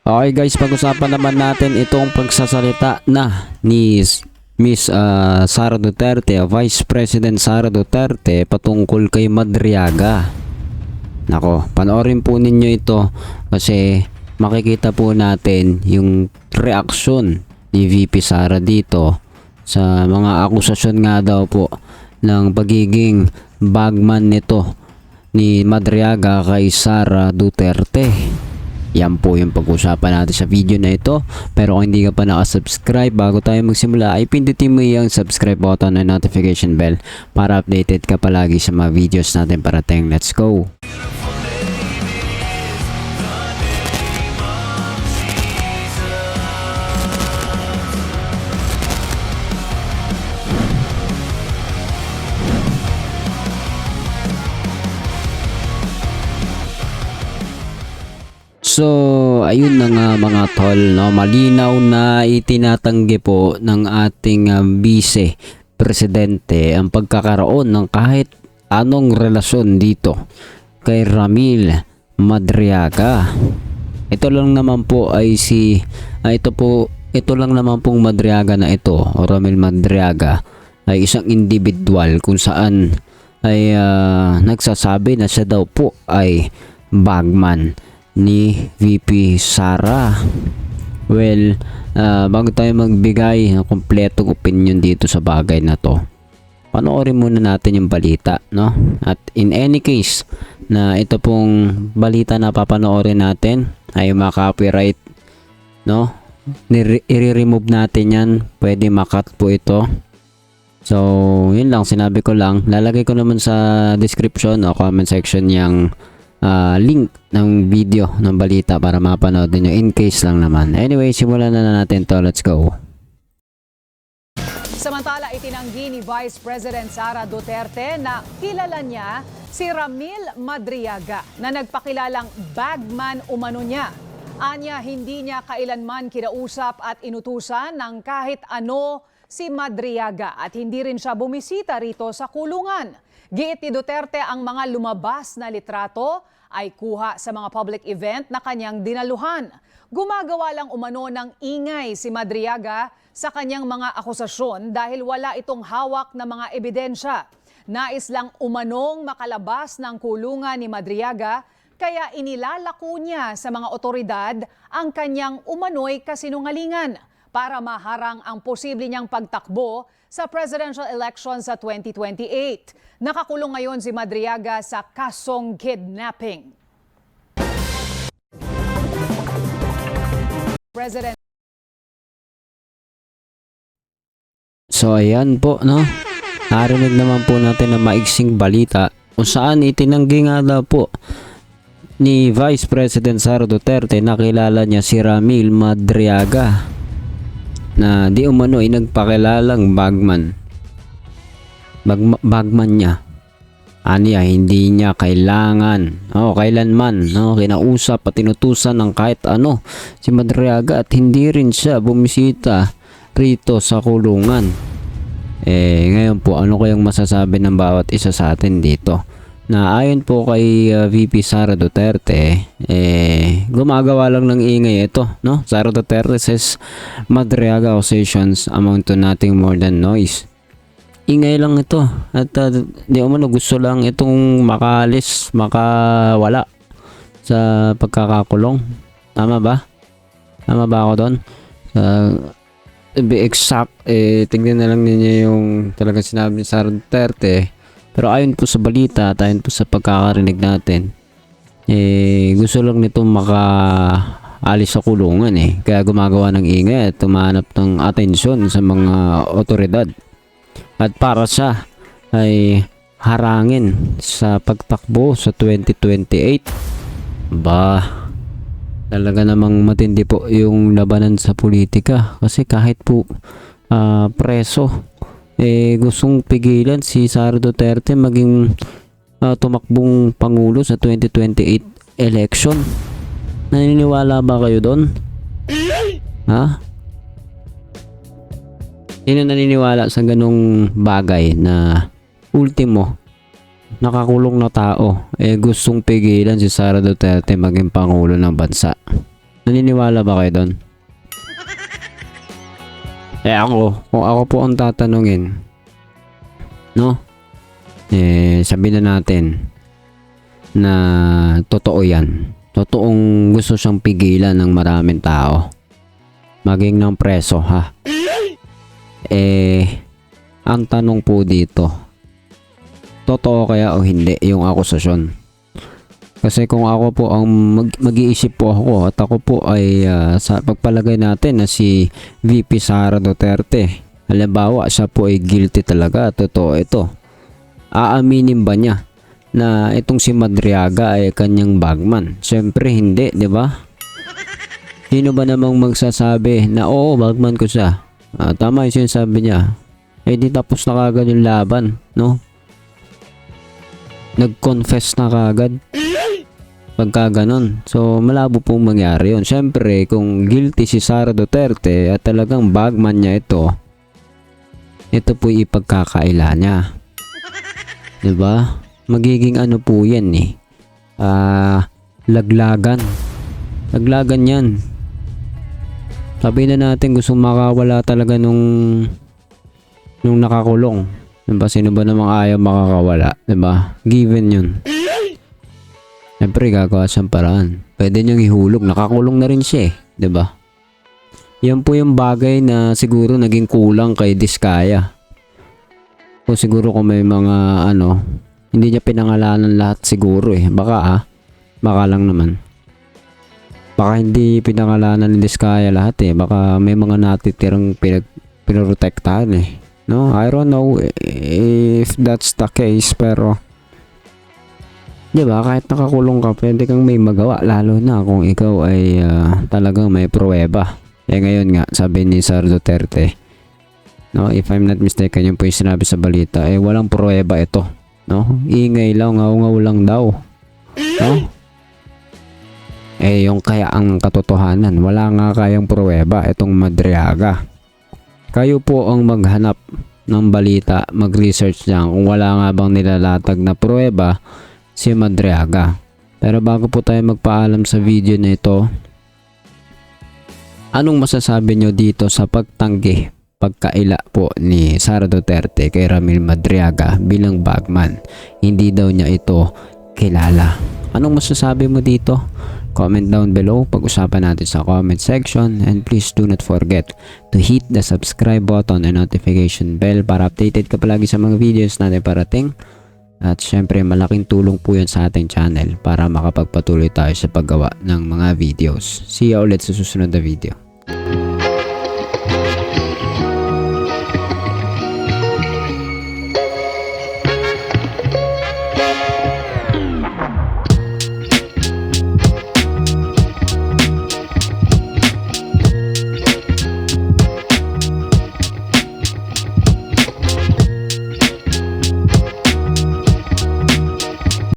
Okay guys, pag-usapan naman natin itong pagsasalita na ni Miss Sara Duterte, Vice President Sara Duterte patungkol kay Madriaga. Nako, panoorin po ninyo ito kasi makikita po natin yung reaksyon ni VP Sara dito sa mga akusasyon nga daw po ng pagiging bagman nito ni Madriaga kay Sara Duterte. Yan po yung pag-usapan natin sa video na ito. Pero kung hindi ka pa nakasubscribe, bago tayo magsimula ay pindutin mo yung subscribe button and notification bell para updated ka palagi sa mga videos natin parating. Let's go! So, ayun na nga mga tol, no? Malinaw na itinatanggi po ng ating vice presidente ang pagkakaroon ng kahit anong relasyon dito kay Ramil Madriaga. Ito lang naman po ay ito lang naman pong Madriaga na ito, o Ramil Madriaga ay isang individual kung saan ay nagsasabi na siya daw po ay bagman ni VP Sara. Well, bago tayo magbigay ng kompletong opinion dito sa bagay na to, panoorin muna natin yung balita, no? At in any case na ito pong balita na papanoorin natin ay maka-copyright, no? I-remove natin yan, pwede makat po ito. So, yun lang, sinabi ko lang. Lalagay ko naman sa description o comment section yung link ng video ng balita para mapanood nyo in case lang naman. Anyway, simulan na natin to. Let's go. Samantala, itinanggi ni Vice President Sara Duterte na kilala niya si Ramil Madriaga na nagpakilalang bagman umano niya. Anya, hindi niya kailanman kinausap at inutusan ng kahit ano si Madriaga at hindi rin siya bumisita rito sa kulungan. Giit ni Duterte ang mga lumabas na litrato ay kuha sa mga public event na kanyang dinaluhan. Gumagawa lang umano ng ingay si Madriaga sa kanyang mga akusasyon dahil wala itong hawak na mga ebidensya. Nais lang umanong makalabas ng kulungan ni Madriaga kaya inilalako niya sa mga otoridad ang kanyang umano'y kasinungalingan para maharang ang posible niyang pagtakbo sa presidential election sa 2028. Nakakulong ngayon si Madriaga sa kasong kidnapping. President. So ayan po, no? Narinig naman po natin na maiksing balita kung saan itinanggi nga daw po ni Vice President Sara Duterte na kilala niya si Ramil Madriaga na di umano ay nagpakilalang bagman niya. Aniya, hindi niya kailangan kailanman kinausap at tinutusan ng kahit ano si Madriaga at hindi rin siya bumisita rito sa kulungan. Ngayon po, ano kayang masasabi ng bawat isa sa atin dito? Na ayon po kay VP Sara Duterte, gumagawa lang ng ingay ito, no? Sara Duterte says Madriaga accusations amount to nothing more than noise. Ingay lang ito at di umano gusto lang itong makawala sa pagkakakulong. Tama ba? Tama ba ako doon? To be exact, tingnan na lang ninyo yung talagang sinabi ni Sara Duterte. Pero ayon po sa balita at ayon po sa pagkakarinig natin, gusto lang nito makaalis sa kulungan Kaya gumagawa ng ingay at tumanap ng atensyon sa mga otoridad. At para siya ay harangin sa pagtakbo sa 2028. Talaga namang matindi po yung labanan sa politika. Kasi kahit po preso, gustong pigilan si Sara Duterte maging tumakbong pangulo sa 2028 election. Naniniwala ba kayo doon? Ha? Sino naniniwala sa ganong bagay na ultimo nakakulong na tao gustong pigilan si Sara Duterte maging pangulo ng bansa? Naniniwala ba kayo doon? Kung ako po ang tatanungin, no? Sabihin na natin na totoo yan. Totoong gusto siyang pigilan ng maraming tao. Maging ng preso, ha? Ang tanong po dito, totoo kaya o hindi yung akusasyon? Kasi kung ako po ang mag-iisip po ako at ako po ay sa pagpalagay natin na si VP Sara Duterte, halimbawa siya po ay guilty talaga, totoo ito, aaminin ba niya na itong si Madriaga ay kanyang bagman? Siyempre hindi, di ba? Sino ba namang magsasabi na oo, bagman ko siya? Tama yung sinasabi niya. Di tapos na kagad yung laban, no? Nag-confess na kagad. Pagka ganon. So, malabo pong mangyari yun. Siyempre, kung guilty si Sara Duterte at talagang bagman niya ito po ipagkakaila niya. Diba? Magiging ano po yan laglagan. Laglagan yan. Sabi na natin gusto makawala talaga nung nakakulong. Diba? Sino ba namang ayaw makakawala? Diba? Given yun. Siyempre gagawa siyang paraan. Pwede niyang ihulog. Nakakulong na rin siya diba? Yan po yung bagay na siguro naging kulang kay Diskaya. O siguro kung may mga hindi niya pinangalanan lahat siguro Baka baka lang naman. Baka hindi pinangalanan ni Diskaya lahat Baka may mga natitirang pinoprotektahan No? I don't know if that's the case pero diba, kahit nakakulong ka, pwede kang may magawa, lalo na kung ikaw ay talagang may pruweba. Ngayon nga, sabi ni Sara Duterte, no, if I'm not mistaken, yung po yung sinabi sa balita, walang pruweba ito. No? Ingay lang, ngaw-ngaw lang daw. No? Yung kaya ang katotohanan, wala nga kayang pruweba itong Madriaga. Kayo po ang maghanap ng balita, mag-research lang kung wala nga bang nilalatag na pruweba si Madriaga. Pero bago po tayo magpaalam sa video na ito, anong masasabi nyo dito sa pagtanggi, pagkaila po ni Sara Duterte kay Ramil Madriaga bilang bagman? Hindi daw niya ito kilala. Anong masasabi mo dito? Comment down below, pag-usapan natin sa comment section, and please do not forget to hit the subscribe button and notification bell para updated ka palagi sa mga videos natin parating. At syempre malaking tulong po yun sa ating channel para makapagpatuloy tayo sa paggawa ng mga videos. See you ulit sa susunod na video.